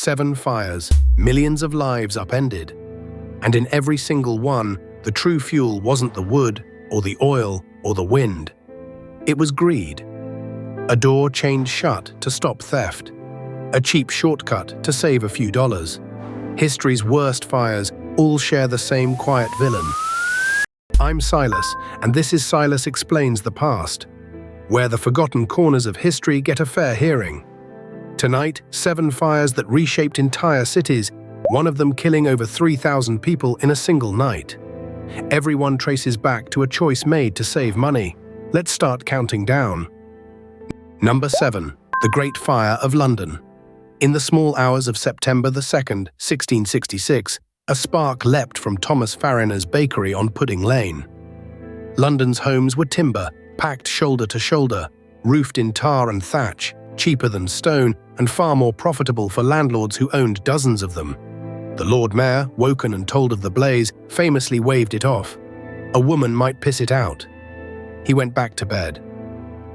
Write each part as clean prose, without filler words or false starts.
7 fires, millions of lives upended. And in every single one, the true fuel wasn't the wood, or the oil, or the wind. It was greed. A door chained shut to stop theft. A cheap shortcut to save a few dollars. History's worst fires all share the same quiet villain. I'm Silas, and this is Silas Explains the Past, where the forgotten corners of history get a fair hearing. Tonight, 7 fires that reshaped entire cities, one of them killing over 3,000 people in a single night. Everyone traces back to a choice made to save money. Let's start counting down. Number 7. The Great Fire of London. In the small hours of September 2nd, 1666, a spark leapt from Thomas Farriner's bakery on Pudding Lane. London's homes were timber, packed shoulder to shoulder, roofed in tar and thatch, cheaper than stone and far more profitable for landlords who owned dozens of them. The Lord Mayor, woken and told of the blaze, famously waved it off. A woman might piss it out. He went back to bed.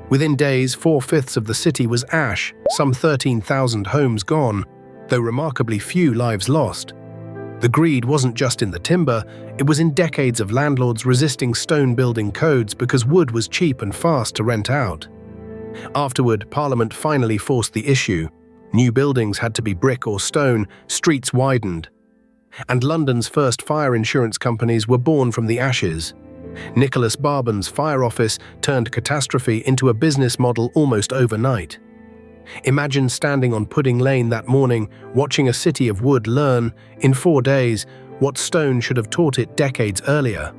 Within days, 4/5 of the city was ash, some 13,000 homes gone, though remarkably few lives lost. The greed wasn't just in the timber, it was in decades of landlords resisting stone building codes because wood was cheap and fast to rent out. Afterward, Parliament finally forced the issue. New buildings had to be brick or stone, streets widened. And London's first fire insurance companies were born from the ashes. Nicholas Barban's fire office turned catastrophe into a business model almost overnight. Imagine standing on Pudding Lane that morning, watching a city of wood learn, in 4 days, what stone should have taught it decades earlier.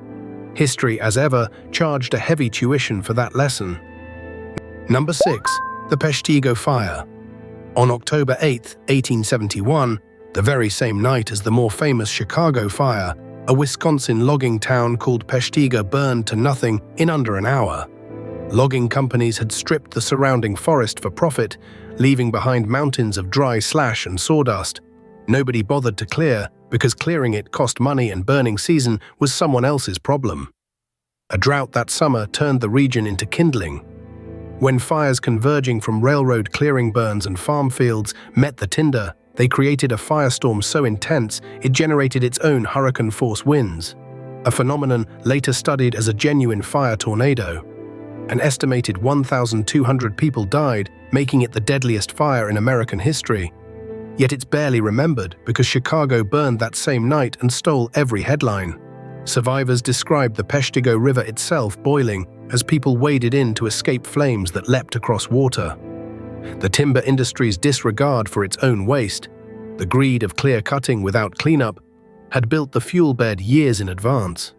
History, as ever, charged a heavy tuition for that lesson. Number 6. The Peshtigo Fire. On October 8, 1871, the very same night as the more famous Chicago Fire, a Wisconsin logging town called Peshtigo burned to nothing in under an hour. Logging companies had stripped the surrounding forest for profit, leaving behind mountains of dry slash and sawdust. Nobody bothered to clear, because clearing it cost money and burning season was someone else's problem. A drought that summer turned the region into kindling. When fires converging from railroad clearing burns and farm fields met the tinder, they created a firestorm so intense it generated its own hurricane-force winds, a phenomenon later studied as a genuine fire tornado. An estimated 1,200 people died, making it the deadliest fire in American history. Yet it's barely remembered because Chicago burned that same night and stole every headline. Survivors described the Peshtigo River itself boiling as people waded in to escape flames that leapt across water. The timber industry's disregard for its own waste, the greed of clear-cutting without cleanup, had built the fuel bed years in advance.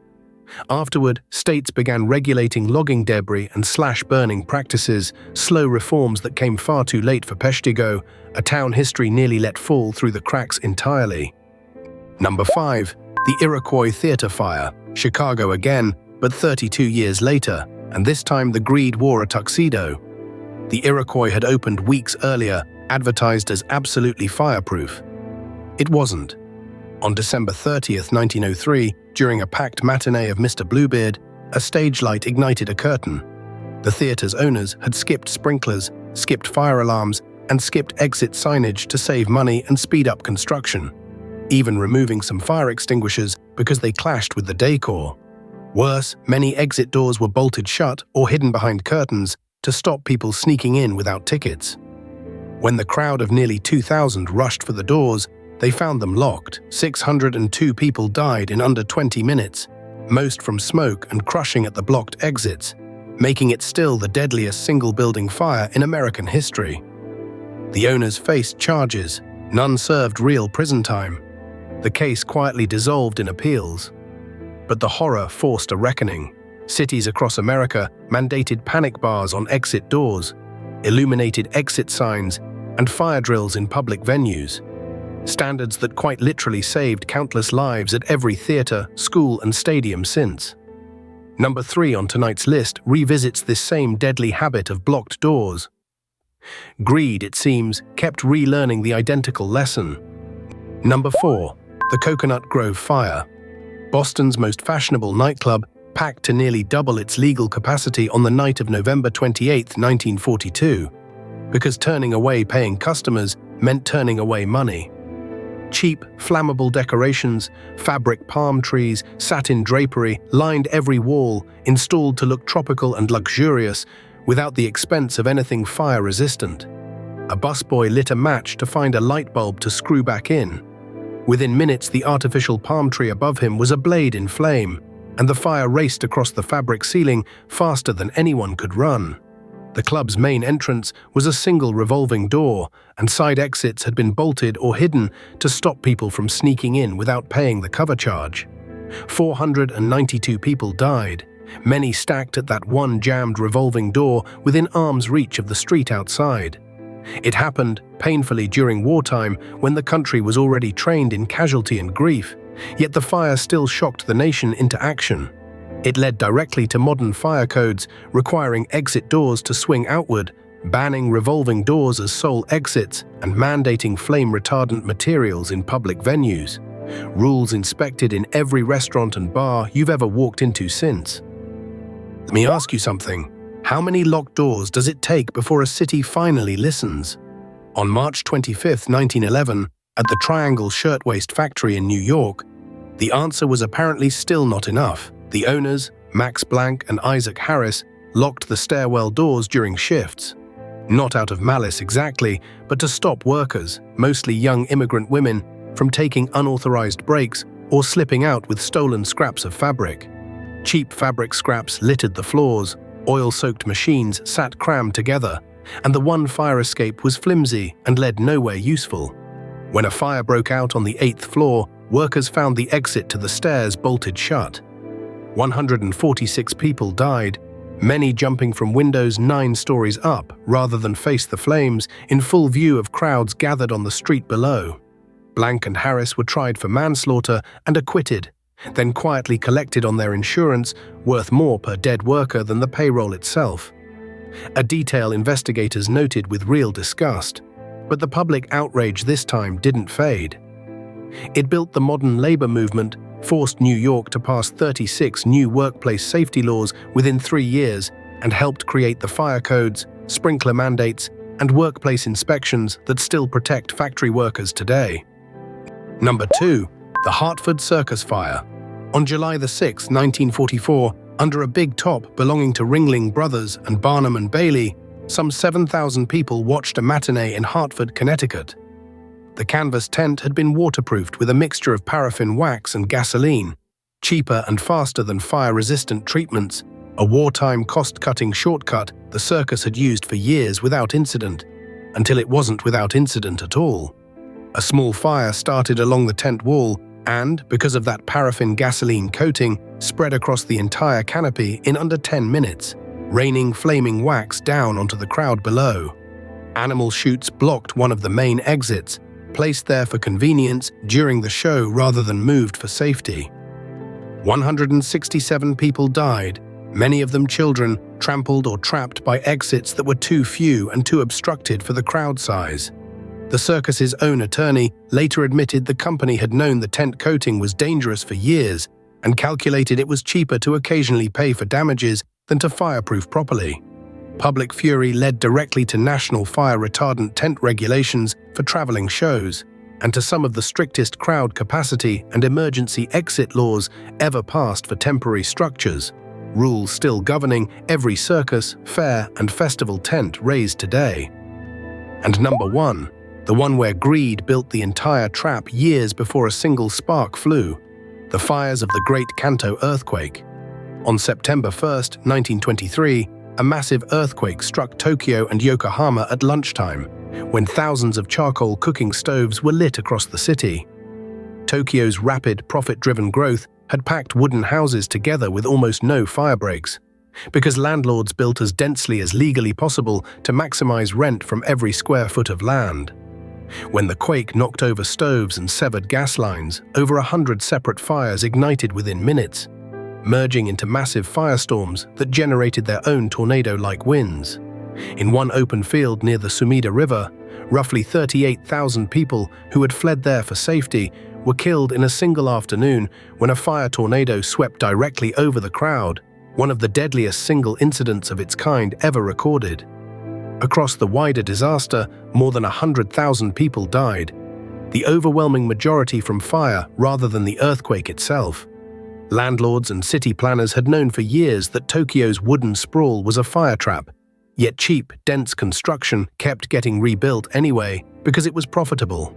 Afterward, states began regulating logging debris and slash-burning practices, slow reforms that came far too late for Peshtigo, a town history nearly let fall through the cracks entirely. Number 5. The Iroquois Theater Fire. Chicago again, but 32 years later, and this time the greed wore a tuxedo. The Iroquois had opened weeks earlier, advertised as absolutely fireproof. It wasn't. On December 30th, 1903, during a packed matinee of Mr. Bluebeard, a stage light ignited a curtain. The theater's owners had skipped sprinklers, skipped fire alarms, and skipped exit signage to save money and speed up construction, even removing some fire extinguishers because they clashed with the decor. Worse, many exit doors were bolted shut or hidden behind curtains to stop people sneaking in without tickets. When the crowd of nearly 2,000 rushed for the doors, they found them locked. 602 people died in under 20 minutes, most from smoke and crushing at the blocked exits, making it still the deadliest single-building fire in American history. The owners faced charges, none served real prison time. The case quietly dissolved in appeals. But the horror forced a reckoning. Cities across America mandated panic bars on exit doors, illuminated exit signs, and fire drills in public venues. Standards that quite literally saved countless lives at every theater, school, and stadium since. Number 3 on tonight's list revisits this same deadly habit of blocked doors. Greed, it seems, kept relearning the identical lesson. Number 4. The Cocoanut Grove Fire. Boston's most fashionable nightclub, packed to nearly double its legal capacity on the night of November 28, 1942, because turning away paying customers meant turning away money. Cheap, flammable decorations, fabric palm trees, satin drapery lined every wall, installed to look tropical and luxurious, without the expense of anything fire-resistant. A busboy lit a match to find a light bulb to screw back in. Within minutes, the artificial palm tree above him was ablaze in flame, and the fire raced across the fabric ceiling faster than anyone could run. The club's main entrance was a single revolving door, and side exits had been bolted or hidden to stop people from sneaking in without paying the cover charge. 492 people died, many stacked at that one jammed revolving door within arm's reach of the street outside. It happened painfully during wartime when the country was already trained in casualty and grief, yet the fire still shocked the nation into action. It led directly to modern fire codes requiring exit doors to swing outward, banning revolving doors as sole exits, and mandating flame-retardant materials in public venues. Rules inspected in every restaurant and bar you've ever walked into since. Let me ask you something. How many locked doors does it take before a city finally listens? On March 25, 1911, at the Triangle Shirtwaist factory in New York, the answer was apparently still not enough. The owners, Max Blank and Isaac Harris, locked the stairwell doors during shifts. Not out of malice exactly, but to stop workers, mostly young immigrant women, from taking unauthorized breaks or slipping out with stolen scraps of fabric. Cheap fabric scraps littered the floors, oil-soaked machines sat crammed together, and the one fire escape was flimsy and led nowhere useful. When a fire broke out on the 8th floor, workers found the exit to the stairs bolted shut. 146 people died, many jumping from windows 9 stories up rather than face the flames in full view of crowds gathered on the street below. Blank and Harris were tried for manslaughter and acquitted, then quietly collected on their insurance, worth more per dead worker than the payroll itself. A detail investigators noted with real disgust, but the public outrage this time didn't fade. It built the modern labor movement, forced New York to pass 36 new workplace safety laws within 3 years, and helped create the fire codes, sprinkler mandates, and workplace inspections that still protect factory workers today. Number 2. The Hartford Circus Fire. On July 6, 1944, under a big top belonging to Ringling Brothers and Barnum and Bailey, some 7,000 people watched a matinee in Hartford, Connecticut. The canvas tent had been waterproofed with a mixture of paraffin wax and gasoline, cheaper and faster than fire-resistant treatments, a wartime cost-cutting shortcut the circus had used for years without incident, until it wasn't without incident at all. A small fire started along the tent wall and, because of that paraffin gasoline coating, spread across the entire canopy in under 10 minutes, raining flaming wax down onto the crowd below. Animal chutes blocked one of the main exits, placed there for convenience during the show rather than moved for safety. 167 people died, many of them children, trampled or trapped by exits that were too few and too obstructed for the crowd size. The circus's own attorney later admitted the company had known the tent coating was dangerous for years and calculated it was cheaper to occasionally pay for damages than to fireproof properly. Public fury led directly to national fire-retardant tent regulations for traveling shows and to some of the strictest crowd capacity and emergency exit laws ever passed for temporary structures, rules still governing every circus, fair, and festival tent raised today. And number 1. The one where greed built the entire trap years before a single spark flew, the fires of the Great Kanto earthquake. On September 1, 1923, a massive earthquake struck Tokyo and Yokohama at lunchtime, when thousands of charcoal cooking stoves were lit across the city. Tokyo's rapid, profit-driven growth had packed wooden houses together with almost no fire breaks, because landlords built as densely as legally possible to maximize rent from every square foot of land. When the quake knocked over stoves and severed gas lines, over 100 separate fires ignited within minutes, merging into massive firestorms that generated their own tornado-like winds. In one open field near the Sumida River, roughly 38,000 people who had fled there for safety were killed in a single afternoon when a fire tornado swept directly over the crowd, one of the deadliest single incidents of its kind ever recorded. Across the wider disaster, more than 100,000 people died. the overwhelming majority from fire rather than the earthquake itself. Landlords and city planners had known for years that Tokyo's wooden sprawl was a fire trap, yet cheap, dense construction kept getting rebuilt anyway because it was profitable.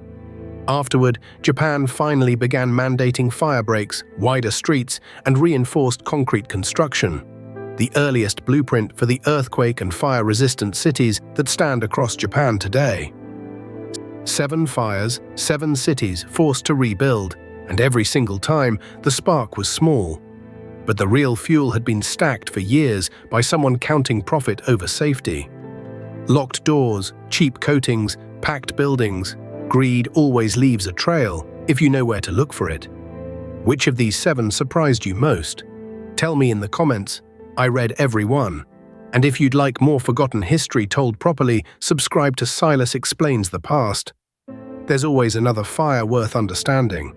Afterward, Japan finally began mandating fire breaks, wider streets, and reinforced concrete construction, the earliest blueprint for the earthquake and fire-resistant cities that stand across Japan today. 7 fires, 7 cities forced to rebuild, and every single time the spark was small. But the real fuel had been stacked for years by someone counting profit over safety. Locked doors, cheap coatings, packed buildings. Greed always leaves a trail if you know where to look for it. Which of these 7 surprised you most? Tell me in the comments. I read every one. And if you'd like more forgotten history told properly, subscribe to Silas Explains the Past. There's always another fire worth understanding.